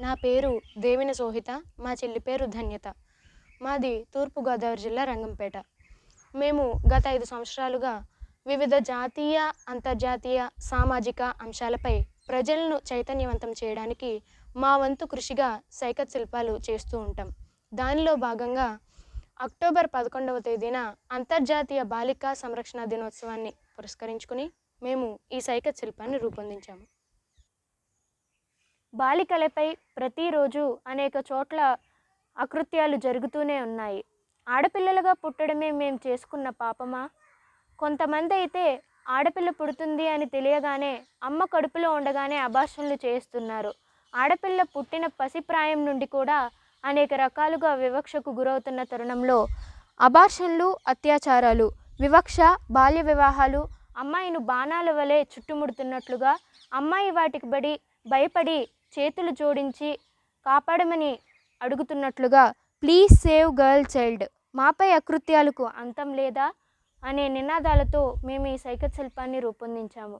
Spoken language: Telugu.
నా పేరు దేవిన సోహిత. మా చెల్లి పేరు ధన్యత. మాది తూర్పుగోదావరి జిల్లా రంగంపేట. మేము గత 5 సంవత్సరాలుగా వివిధ జాతీయ, అంతర్జాతీయ, సామాజిక అంశాలపై ప్రజలను చైతన్యవంతం చేయడానికి మా వంతు కృషిగా సైకత్ శిల్పాలు చేస్తూ ఉంటాం. దానిలో భాగంగా అక్టోబర్ 11వ తేదీన అంతర్జాతీయ బాలికా సంరక్షణ దినోత్సవాన్ని పురస్కరించుకుని మేము ఈ సైకత్ శిల్పాన్ని రూపొందించాము. బాలికలపై ప్రతిరోజు అనేక చోట్ల అకృత్యాలు జరుగుతూనే ఉన్నాయి. ఆడపిల్లలుగా పుట్టడమే మేము చేసుకున్న పాపమా? కొంతమంది అయితే ఆడపిల్ల పుడుతుంది అని తెలియగానే అమ్మ కడుపులో ఉండగానే అబార్షన్లు చేస్తున్నారు. ఆడపిల్ల పుట్టిన పసిప్రాయం నుండి కూడా అనేక రకాలుగా వివక్షకు గురవుతున్న తరుణంలో అబార్షన్లు, అత్యాచారాలు, వివక్ష, బాల్య వివాహాలు అమ్మాయిను బాణాల వలె చుట్టుముడుతున్నట్లుగా అమ్మాయి వాటికి భయపడి చేతులు జోడించి కాపాడమని అడుగుతున్నట్లుగా ప్లీజ్ సేవ్ గర్ల్ చైల్డ్, మాపై అకృత్యాలకు అంతం లేదా అనే నినాదాలతో మేము ఈ సైకత్ శిల్పాన్ని రూపొందించాము.